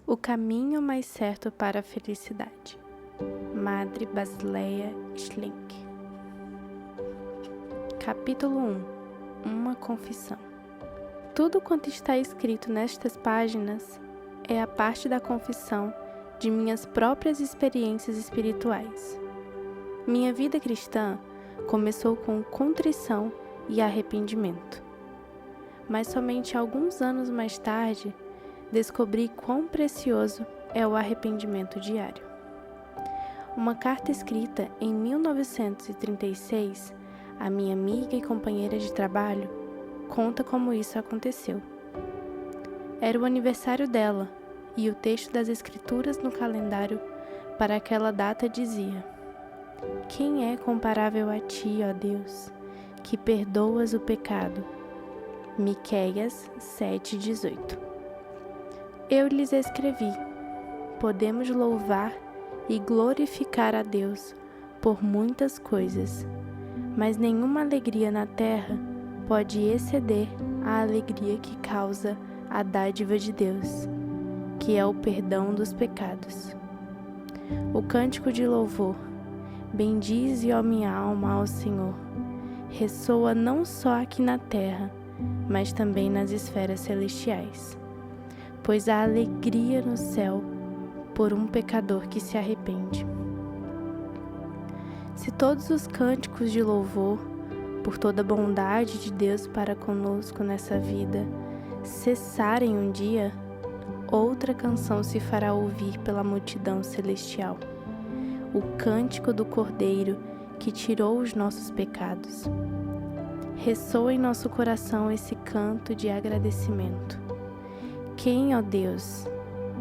O caminho mais certo para a felicidade. Madre Basileia Schlink. Capítulo 1. Uma confissão. Tudo quanto está escrito nestas páginas é a parte da confissão de minhas próprias experiências espirituais. Minha vida cristã começou com contrição e arrependimento. Mas somente alguns anos mais tarde, descobri quão precioso é o arrependimento diário. Uma carta escrita em 1936, a minha amiga e companheira de trabalho conta como isso aconteceu. Era o aniversário dela e o texto das escrituras no calendário para aquela data dizia: "Quem é comparável a ti, ó Deus, que perdoas o pecado?" Miqueias 7:18. Eu lhes escrevi: podemos louvar e glorificar a Deus por muitas coisas, mas nenhuma alegria na terra pode exceder a alegria que causa a dádiva de Deus, que é o perdão dos pecados. O cântico de louvor, bendize, ó minha alma, ao Senhor, ressoa não só aqui na terra, mas também nas esferas celestiais, pois há alegria no céu por um pecador que se arrepende. Se todos os cânticos de louvor, por toda a bondade de Deus para conosco nessa vida, cessarem um dia, outra canção se fará ouvir pela multidão celestial, o cântico do Cordeiro que tirou os nossos pecados. Ressoa em nosso coração esse canto de agradecimento. Quem, ó Deus,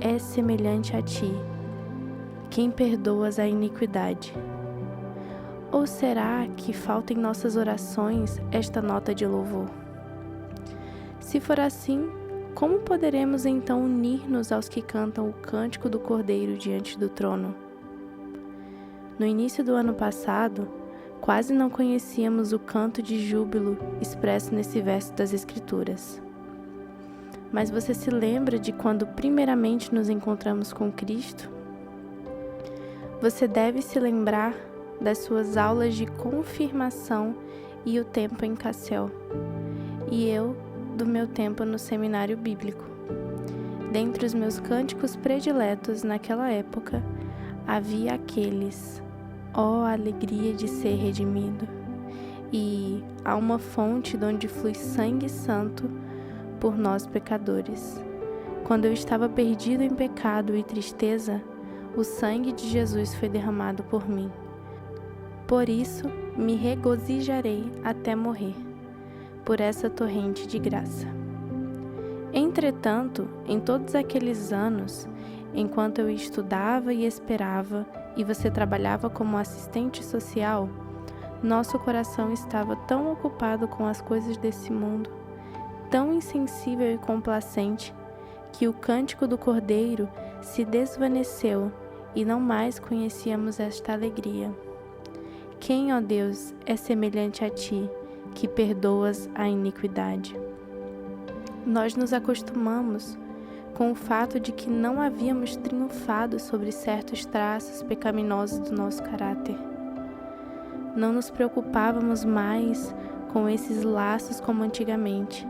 é semelhante a ti, quem perdoas a iniquidade? Ou será que falta em nossas orações esta nota de louvor? Se for assim, como poderemos então unir-nos aos que cantam o cântico do Cordeiro diante do trono? No início do ano passado, quase não conhecíamos o canto de júbilo expresso nesse verso das Escrituras. Mas você se lembra de quando primeiramente nos encontramos com Cristo? Você deve se lembrar das suas aulas de confirmação e o tempo em Cassel, e eu do meu tempo no seminário bíblico. Dentre os meus cânticos prediletos naquela época, havia aqueles: ó alegria de ser redimido, e há uma fonte de onde flui sangue santo por nós pecadores. Quando eu estava perdido em pecado e tristeza, o sangue de Jesus foi derramado por mim. Por isso, me regozijarei até morrer, por essa torrente de graça. Entretanto, em todos aqueles anos, enquanto eu estudava e esperava, e você trabalhava como assistente social, nosso coração estava tão ocupado com as coisas desse mundo, tão insensível e complacente, que o cântico do Cordeiro se desvaneceu e não mais conhecíamos esta alegria. Quem, ó Deus, é semelhante a ti, que perdoas a iniquidade? Nós nos acostumamos com o fato de que não havíamos triunfado sobre certos traços pecaminosos do nosso caráter. Não nos preocupávamos mais com esses laços como antigamente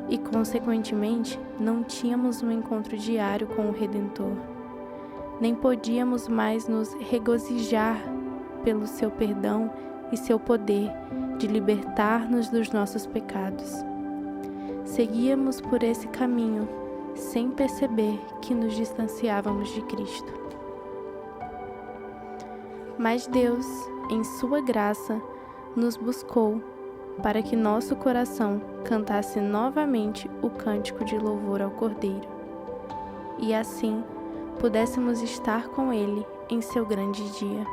e, consequentemente, não tínhamos um encontro diário com o Redentor. Nem podíamos mais nos regozijar pelo seu perdão e seu poder de libertar-nos dos nossos pecados. Seguíamos por esse caminho sem perceber que nos distanciávamos de Cristo. Mas Deus, em sua graça, nos buscou para que nosso coração cantasse novamente o cântico de louvor ao Cordeiro, e assim pudéssemos estar com Ele em seu grande dia.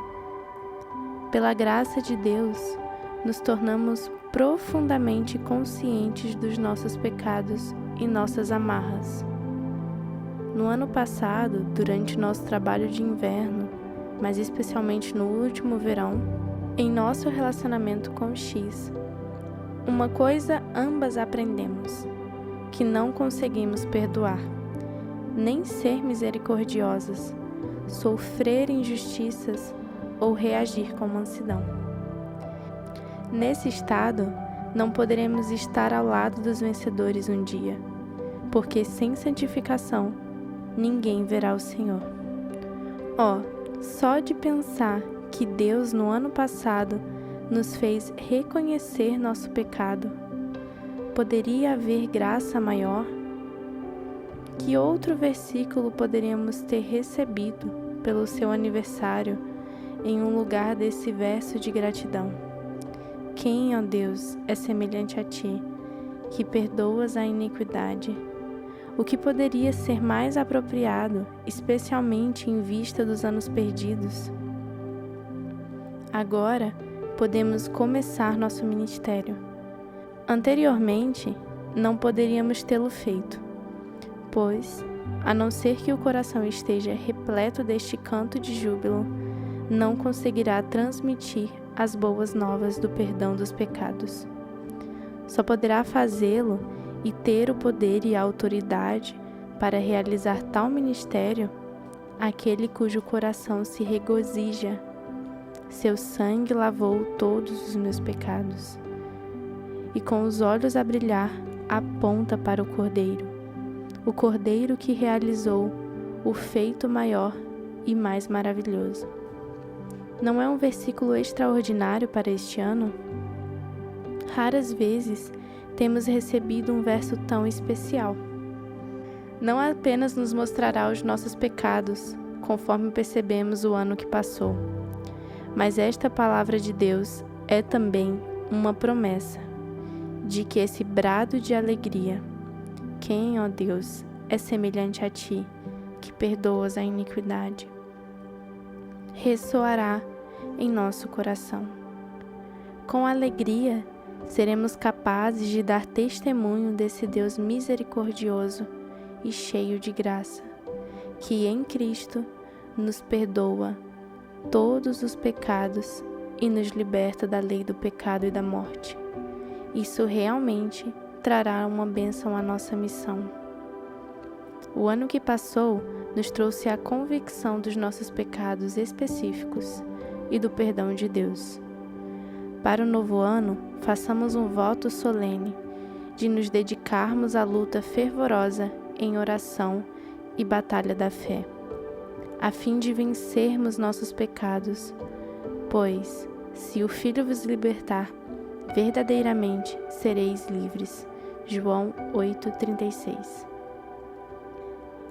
Pela graça de Deus, nos tornamos profundamente conscientes dos nossos pecados e nossas amarras. No ano passado, durante nosso trabalho de inverno, mas especialmente no último verão, em nosso relacionamento com X, uma coisa ambas aprendemos, que não conseguimos perdoar, nem ser misericordiosas, sofrer injustiças ou reagir com mansidão. Nesse estado, não poderemos estar ao lado dos vencedores um dia, porque sem santificação, ninguém verá o Senhor. Só de pensar que Deus no ano passado nos fez reconhecer nosso pecado, poderia haver graça maior? Que outro versículo poderíamos ter recebido pelo seu aniversário em um lugar desse verso de gratidão? Quem, ó Deus, é semelhante a ti, que perdoas a iniquidade? O que poderia ser mais apropriado, especialmente em vista dos anos perdidos? Agora, podemos começar nosso ministério. Anteriormente, não poderíamos tê-lo feito, pois, a não ser que o coração esteja repleto deste canto de júbilo, não conseguirá transmitir as boas novas do perdão dos pecados. Só poderá fazê-lo e ter o poder e a autoridade para realizar tal ministério aquele cujo coração se regozija. Seu sangue lavou todos os meus pecados. E com os olhos a brilhar, aponta para o Cordeiro que realizou o feito maior e mais maravilhoso. Não é um versículo extraordinário para este ano? Raras vezes temos recebido um verso tão especial. Não apenas nos mostrará os nossos pecados, conforme percebemos o ano que passou, mas esta palavra de Deus é também uma promessa de que esse brado de alegria, quem, ó Deus, é semelhante a ti, que perdoas a iniquidade, ressoará em nosso coração. Com alegria, seremos capazes de dar testemunho desse Deus misericordioso e cheio de graça, que em Cristo nos perdoa todos os pecados e nos liberta da lei do pecado e da morte. Isso realmente trará uma bênção à nossa missão. O ano que passou nos trouxe a convicção dos nossos pecados específicos e do perdão de Deus. Para o novo ano, façamos um voto solene de nos dedicarmos à luta fervorosa em oração e batalha da fé, a fim de vencermos nossos pecados, pois, se o Filho vos libertar, verdadeiramente sereis livres. João 8,36.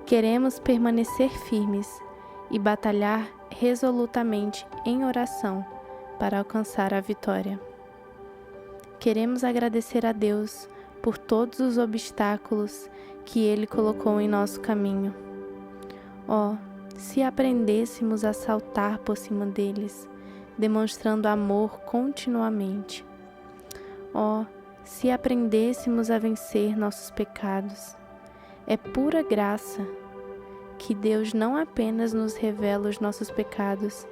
Queremos permanecer firmes e batalhar resolutamente em oração para alcançar a vitória. Queremos agradecer a Deus por todos os obstáculos que Ele colocou em nosso caminho. Se aprendêssemos a saltar por cima deles, demonstrando amor continuamente. Se aprendêssemos a vencer nossos pecados. É pura graça que Deus não apenas nos revela os nossos pecados,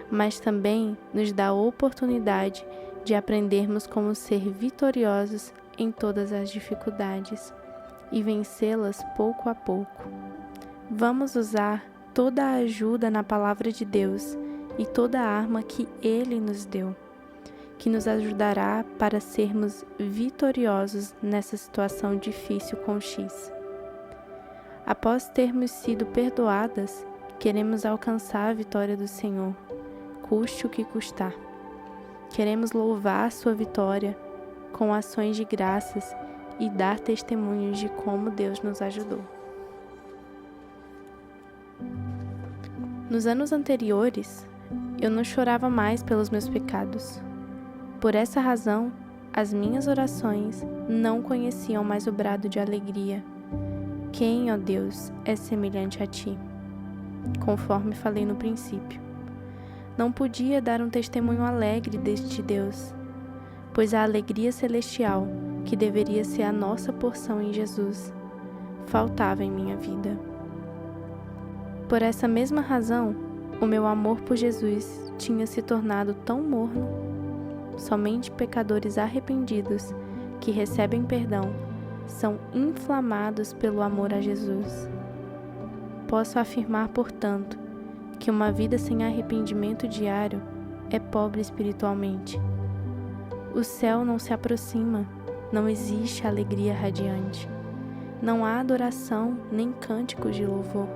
mas também nos dá a oportunidade de aprendermos como ser vitoriosos em todas as dificuldades e vencê-las pouco a pouco. Vamos usar toda a ajuda na palavra de Deus e toda a arma que Ele nos deu, que nos ajudará para sermos vitoriosos nessa situação difícil com X. Após termos sido perdoadas, queremos alcançar a vitória do Senhor, custe o que custar. Queremos louvar a sua vitória com ações de graças e dar testemunhos de como Deus nos ajudou. Nos anos anteriores, eu não chorava mais pelos meus pecados. Por essa razão, as minhas orações não conheciam mais o brado de alegria. Quem, ó Deus, é semelhante a ti? Conforme falei no princípio. Não podia dar um testemunho alegre deste Deus, pois a alegria celestial, que deveria ser a nossa porção em Jesus, faltava em minha vida. Por essa mesma razão, o meu amor por Jesus tinha se tornado tão morno. Somente pecadores arrependidos que recebem perdão são inflamados pelo amor a Jesus. posso afirmar, portanto, que uma vida sem arrependimento diário é pobre espiritualmente. O céu não se aproxima, não existe alegria radiante. Não há adoração nem cânticos de louvor.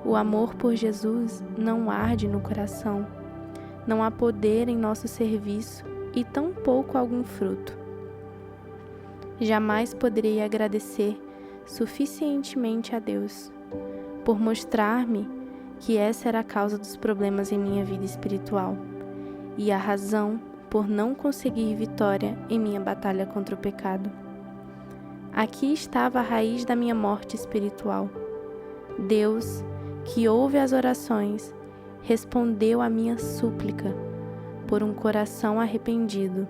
O amor por Jesus não arde no coração. Não há poder em nosso serviço e tampouco algum fruto. Jamais poderei agradecer suficientemente a Deus por mostrar-me que essa era a causa dos problemas em minha vida espiritual e a razão por não conseguir vitória em minha batalha contra o pecado. Aqui estava a raiz da minha morte espiritual. Deus, que ouve as orações, respondeu à minha súplica por um coração arrependido.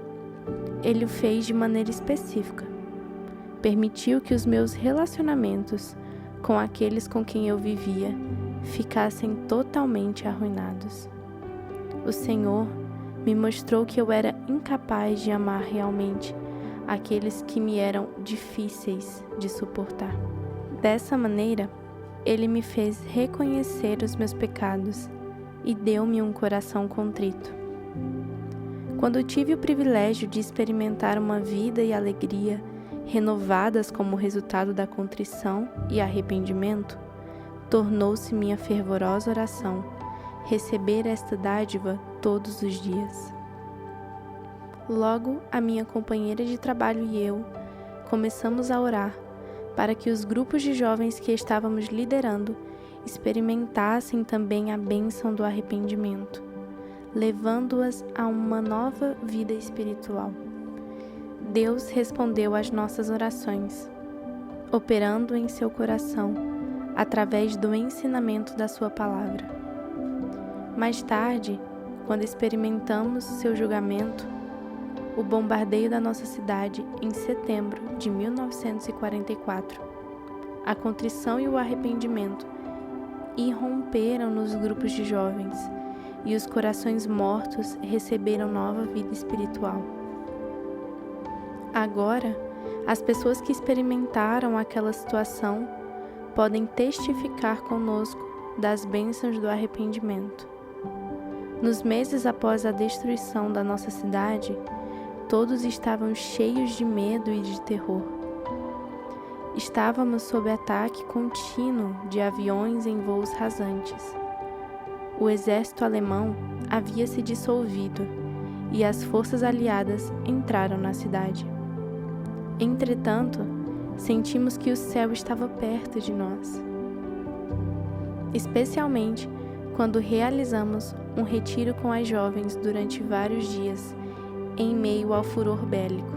Ele o fez de maneira específica. Permitiu que os meus relacionamentos com aqueles com quem eu vivia ficassem totalmente arruinados. O Senhor me mostrou que eu era incapaz de amar realmente aqueles que me eram difíceis de suportar. Dessa maneira, Ele me fez reconhecer os meus pecados e deu-me um coração contrito. Quando tive o privilégio de experimentar uma vida e alegria renovadas como resultado da contrição e arrependimento, tornou-se minha fervorosa oração receber esta dádiva todos os dias. Logo, a minha companheira de trabalho e eu começamos a orar para que os grupos de jovens que estávamos liderando experimentassem também a bênção do arrependimento, levando-as a uma nova vida espiritual. Deus respondeu às nossas orações, operando em seu coração através do ensinamento da sua palavra. Mais tarde, quando experimentamos seu julgamento, o bombardeio da nossa cidade em setembro de 1944, a contrição e o arrependimento irromperam nos grupos de jovens e os corações mortos receberam nova vida espiritual. Agora, as pessoas que experimentaram aquela situação podem testificar conosco das bênçãos do arrependimento. Nos meses após a destruição da nossa cidade, todos estavam cheios de medo e de terror. Estávamos sob ataque contínuo de aviões em voos rasantes. O exército alemão havia se dissolvido e as forças aliadas entraram na cidade. Entretanto, sentimos que o céu estava perto de nós, especialmente quando realizamos um retiro com as jovens durante vários dias, em meio ao furor bélico.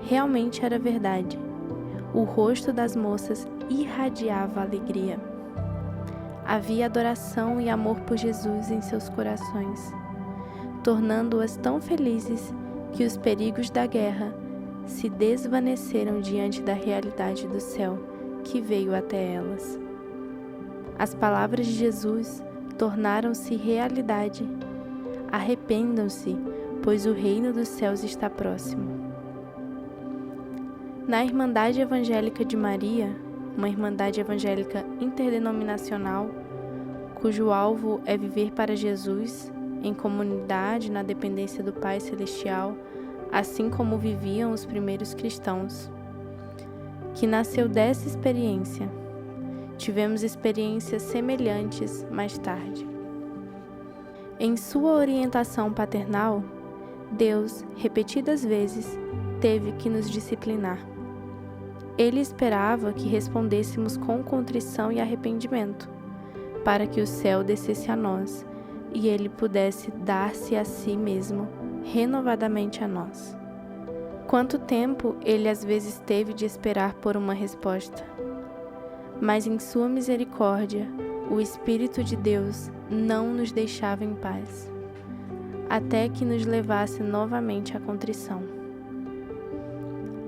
Realmente era verdade. O rosto das moças irradiava alegria. Havia adoração e amor por Jesus em seus corações, tornando-as tão felizes que os perigos da guerra se desvaneceram diante da realidade do céu que veio até elas. As palavras de Jesus tornaram-se realidade. Arrependam-se, pois o reino dos céus está próximo. Na Irmandade Evangélica de Maria, uma irmandade evangélica interdenominacional, cujo alvo é viver para Jesus, em comunidade na dependência do Pai Celestial, assim como viviam os primeiros cristãos, que nasceu dessa experiência. Tivemos experiências semelhantes mais tarde. Em sua orientação paternal, Deus, repetidas vezes, teve que nos disciplinar. Ele esperava que respondêssemos com contrição e arrependimento, para que o céu descesse a nós e Ele pudesse dar-se a si mesmo renovadamente a nós. Quanto tempo Ele às vezes teve de esperar por uma resposta? Mas em sua misericórdia, o Espírito de Deus não nos deixava em paz, até que nos levasse novamente à contrição.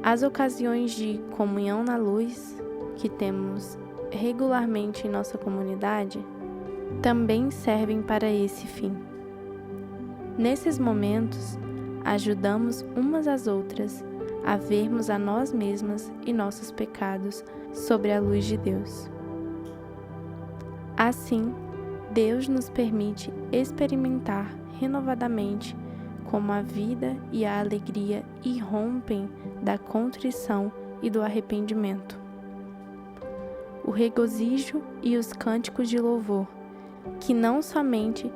As ocasiões de comunhão na luz, que temos regularmente em nossa comunidade, também servem para esse fim. Nesses momentos, ajudamos umas às outras a vermos a nós mesmas e nossos pecados sobre a luz de Deus. Assim, Deus nos permite experimentar renovadamente como a vida e a alegria irrompem da contrição e do arrependimento. O regozijo e os cânticos de louvor, que não somente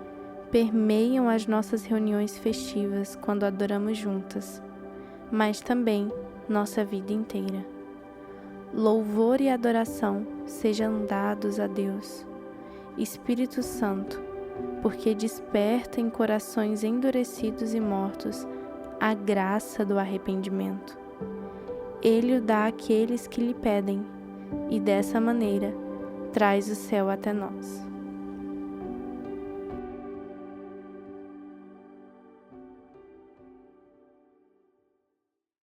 permeiam as nossas reuniões festivas quando adoramos juntas, mas também nossa vida inteira. Louvor e adoração sejam dados a Deus, Espírito Santo, porque desperta em corações endurecidos e mortos a graça do arrependimento. Ele o dá àqueles que lhe pedem, e dessa maneira traz o céu até nós.